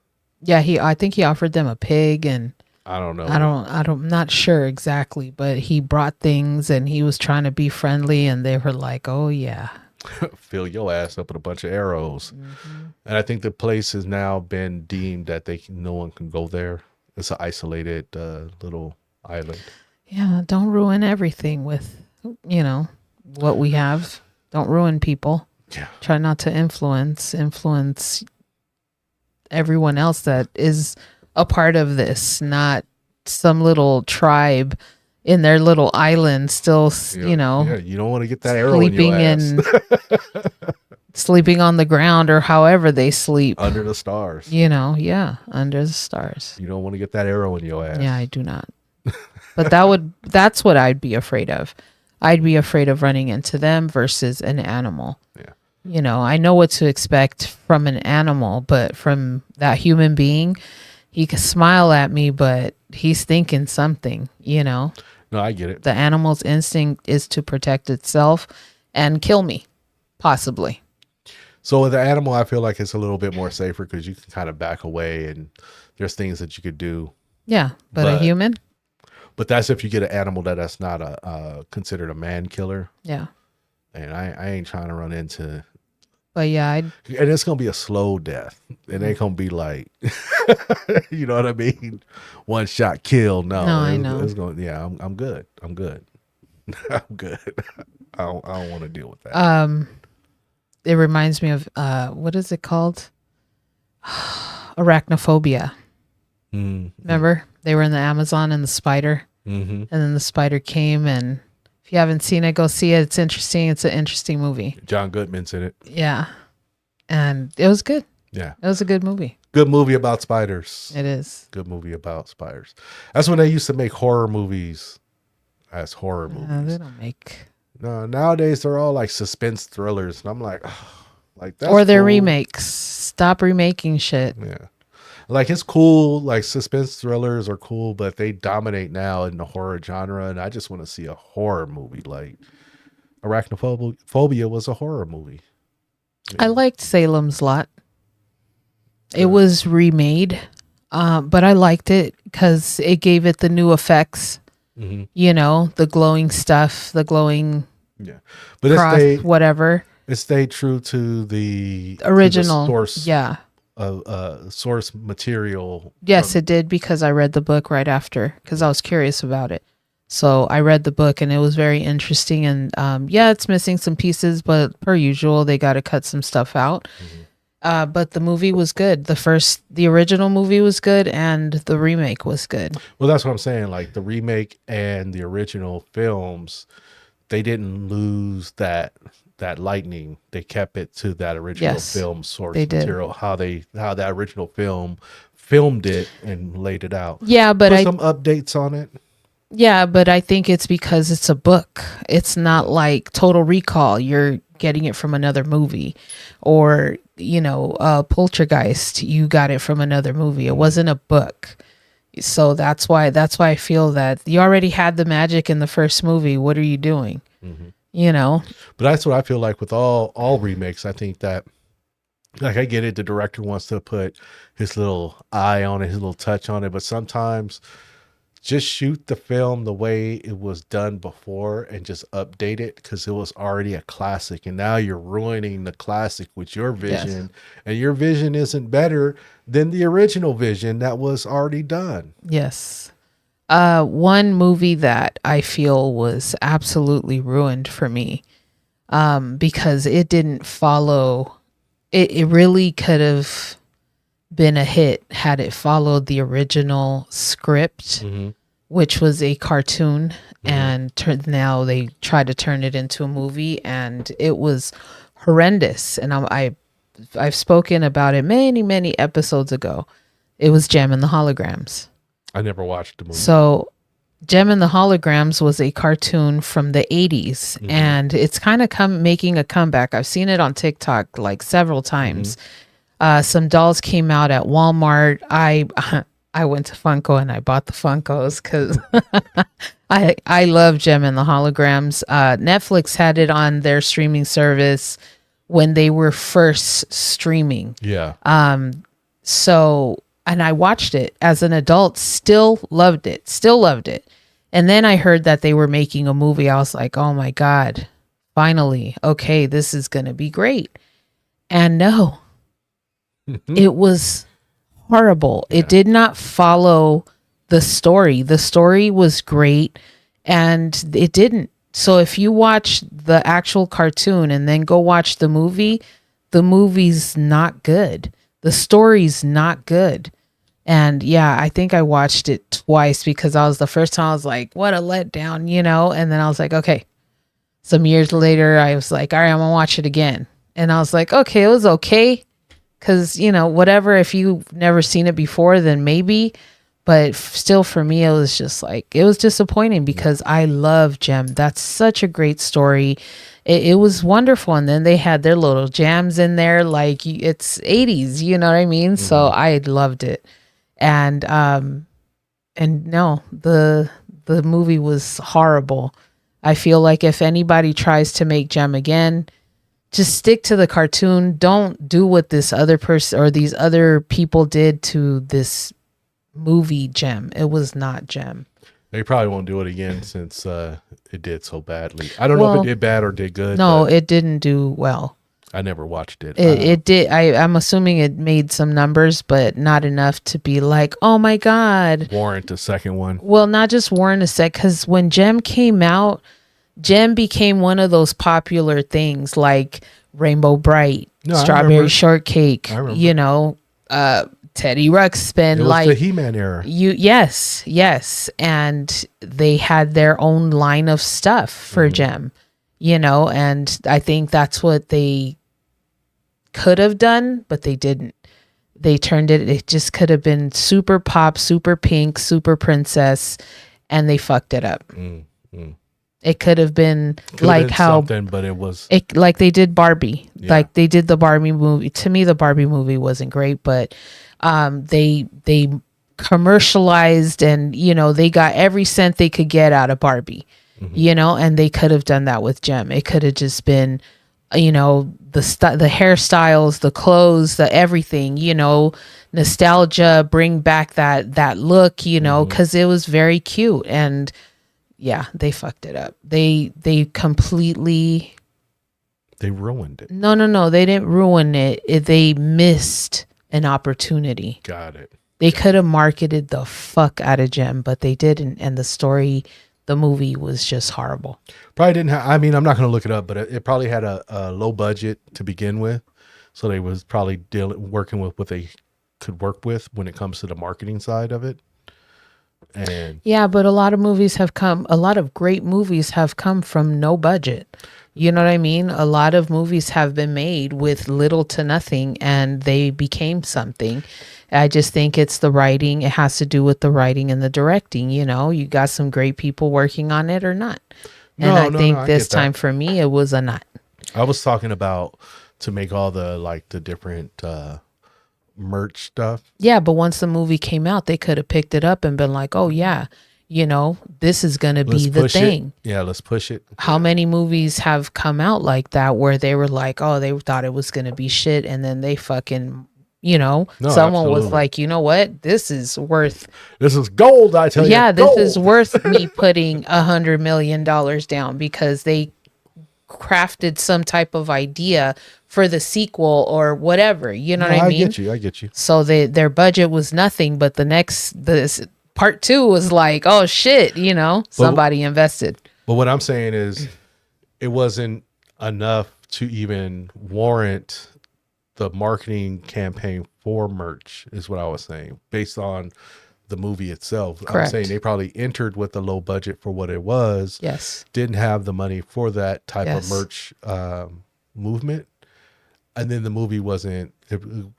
Yeah, I think he offered them a pig, and I don't know. I'm not sure exactly, but he brought things and he was trying to be friendly, and they were like, "Oh yeah." Fill your ass up with a bunch of arrows. And I think the place has now been deemed that no one can go there. It's an isolated little island. Yeah, don't ruin everything with, what we have. Don't ruin people. Yeah. Try not to influence everyone else that is a part of this, not some little tribe in their little island still, Yeah, you don't want to get that arrow in sleeping your ass. in sleeping on the ground or however they sleep. Under the stars. Under the stars. You don't want to get that arrow in your ass. Yeah, I do not. But that's what I'd be afraid of. I'd be afraid of running into them versus an animal. Yeah. I know what to expect from an animal, but from that human being, he can smile at me, but he's thinking something, No, I get it. The animal's instinct is to protect itself and kill me, possibly. So with the animal, I feel like it's a little bit more safer because you can kind of back away and there's things that you could do. Yeah, but a human? But that's if you get an animal that's not considered a man killer. Yeah. And I ain't trying to run into. But yeah, And it's gonna be a slow death. It ain't gonna be like, you know what I mean, one shot kill. No, I know. It's going. Yeah, I'm good. I'm good. I'm good. I don't want to deal with that. it reminds me of what is it called? Arachnophobia. Remember? They were in the Amazon and the spider. And then the spider came, and if you haven't seen it, go see it. It's interesting. It's an interesting movie. John Goodman's in it. Yeah. And it was good. Yeah. It was a good movie. Good movie about spiders. It is. Good movie about spiders. That's when they used to make horror movies as horror movies. They don't make No, nowadays they're all like suspense thrillers, and I'm like, like that's Or their cool. remakes. Stop remaking shit. Yeah, like it's cool. Like suspense thrillers are cool, but they dominate now in the horror genre, and I just want to see a horror movie. Like Arachnophobia was a horror movie. I liked Salem's Lot. It was remade, but I liked it because it gave it the new effects. Mhm. You know, the glowing stuff, the glowing Yeah, but cross, whatever. it stayed true to the Original. source Yeah. source material. Yes, it did because I read the book right after because I was curious about it. So I read the book and it was very interesting. And yeah, it's missing some pieces, but per usual, they got to cut some stuff out. But the movie was good. The original movie was good, and the remake was good. Well, that's what I'm saying. Like the remake and the original films, they didn't lose that lightning. They kept it to that original Yes, film source they did. material. How that original film filmed it and laid it out. Yeah, but Put some updates on it. Yeah, but I think it's because it's a book. It's not like Total Recall. You're getting it from another movie, or Poltergeist. You got it from another movie. It wasn't a book, so that's why I feel that you already had the magic in the first movie. What are you doing? But that's what I feel like with all remakes. I think that, like, I get it. The director wants to put his little eye on it, his little touch on it, but sometimes just shoot the film the way it was done before and just update it because it was already a classic. And now you're ruining the classic with your vision, and your vision isn't better than the original vision that was already done. Yes. One movie that I feel was absolutely ruined for me because it didn't follow. It really could have been a hit had it followed the original script, which was a cartoon, and now they try to turn it into a movie, and it was horrendous. And I've spoken about it many episodes ago. It was Gem and the Holograms. I never watched the movie. So Gem and the Holograms was a cartoon from the 80s, and it's kind of making a comeback. I've seen it on TikTok like several times. Some dolls came out at Walmart. I went to Funko and I bought the Funkos because I love Gem and the Holograms. Netflix had it on their streaming service when they were first streaming. Yeah. And I watched it as an adult, still loved it. And then I heard that they were making a movie. I was like, oh my God, finally. Okay, this is going to be great. And no, it was horrible. It did not follow the story. The story was great and it didn't. So if you watch the actual cartoon and then go watch the movie's not good. The story's not good. And yeah, I think I watched it twice because the first time I was like, what a letdown, And then I was like, okay. Some years later, I was like, all right, I'm going to watch it again. And I was like, okay, it was okay. Because, whatever, if you've never seen it before, then maybe. But still, for me, it was just like, it was disappointing because I love Gem. That's such a great story. It was wonderful. And then they had their little jams in there. Like, it's 80s, you know what I mean? So I loved it. And no, the movie was horrible. I feel like if anybody tries to make Gem again, just stick to the cartoon. Don't do what this other person or these other people did to this movie Gem. It was not Gem. They probably won't do it again since it did so badly. I don't know if it did bad or did good. No, it didn't do well. I never watched it. It did. I'm assuming it made some numbers, but not enough to be like, oh my God. Warrant the second one. Well, not just warrant a sec, because when Gem came out, Gem became one of those popular things like Rainbow Bright, Strawberry Shortcake, Teddy Ruxpin. It was the He-Man era. Yes. And they had their own line of stuff for Gem, and I think that's what they could have done, but they didn't. They turned it just could have been super pop, super pink, super princess, and they fucked it up. It could have been Could've like been how something, but it was it like they did Barbie. Yeah. Like they did the Barbie movie. To me, the Barbie movie wasn't great, but they commercialized and they got every cent they could get out of Barbie. And they could have done that with Gem. It could have just been the hairstyles, the clothes, the everything, nostalgia, bring back that look, because it was very cute. And yeah, they fucked it up. They completely they ruined it. no, they didn't ruin it. They missed an opportunity. Got it. They could have marketed the fuck out of Gem, but they didn't. And the movie was just horrible. Probably didn't have. I mean, I'm not going to look it up, but it probably had a low budget to begin with, so they was probably working with what they could work with when it comes to the marketing side of it. And yeah, but a lot of great movies have come from no budget. You know what I mean? A lot of movies have been made with little to nothing and they became something. I just think it's the writing. It has to do with the writing and the directing. You got some great people working on it or not. And I think this time for me, it was a not. I was talking about to make all the different merch stuff. Yeah, but once the movie came out, they could have picked it up and been like, oh yeah, this is going to be the thing. Yeah, let's push it. How many movies have come out like that where they were like, oh, they thought it was going to be shit. And then they fucking, someone absolutely. was like, you know what? This is gold, I tell you. Yeah, this gold. is worth me putting $100 million down because they crafted some type of idea for the sequel or whatever. You know what I mean? I get you. So their budget was nothing, but this part 2 was like, oh shit, somebody invested. But what I'm saying is it wasn't enough to even warrant the marketing campaign for merch is what I was saying based on the movie itself. Correct. I'm saying they probably entered with a low budget for what it was. Yes. Didn't have the money for that type Yes. of merch movement. And then the movie it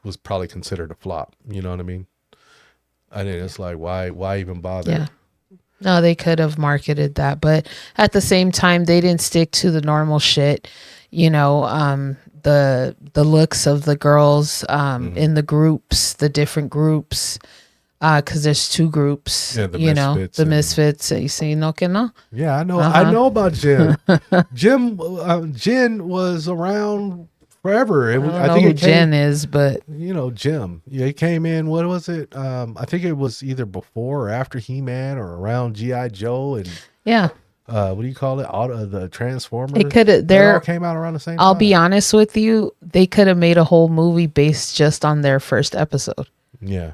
was probably considered a flop. You know what I mean? And then it's like, why even bother? Yeah. No, they could have marketed that, but at the same time, they didn't stick to the normal shit. The looks of the girls in the groups, the different groups, because there's 2 groups. Yeah, the Misfits. You see, no que no. Yeah, I know. I know about Jim. Jen was around forever. I don't know who Jen is, but Jim. Yeah, he came in. What was it? I think it was either before or after He-Man or around G.I. Joe and yeah. What do you call it? The Transformers. They could have. They all came out around the same time. I'll be honest with you. They could have made a whole movie based just on their first episode. Yeah.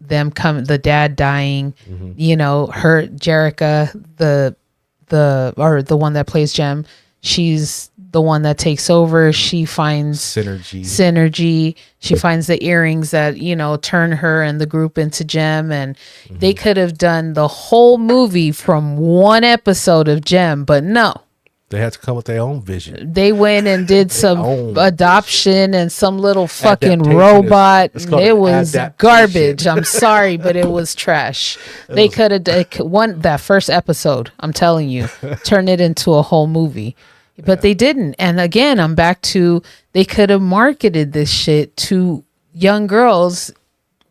Them coming, the dad dying. Her Jerica, the one that plays Gem. She's the one that takes over. She finds synergy. She finds the earrings that turn her and the group into Gem, and they could have done the whole movie from one episode of Gem, but no, they had to come with their own vision. they went and did some adoption and some little fucking Adaptation robot. it's called It was adaptation. garbage. I'm sorry, but it was trash. They could have that first episode. I'm telling you, turn it into a whole movie. But they didn't. And again, I'm back to they could have marketed this shit to young girls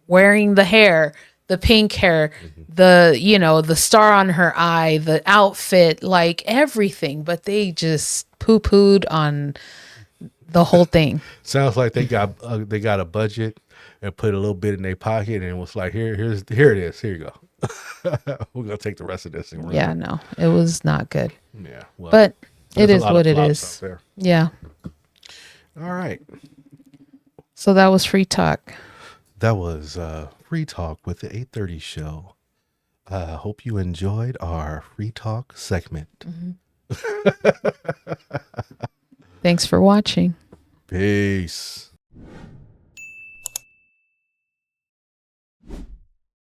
wearing the hair, the pink hair, the star on her eye, the outfit, like everything. But they just poo-pooed on the whole thing. Sounds like they got a budget and put a little bit in their pocket and was like, here it is. Here you go. We're gonna take the rest of this and run. Yeah, no, it was not good. Yeah. Well, But it there's is a lot what of it flops is. out there. Yeah. All right. So that was Free Talk. That was Free Talk with the 8:30 show. Hope you enjoyed our Free Talk segment. Thanks for watching. Peace.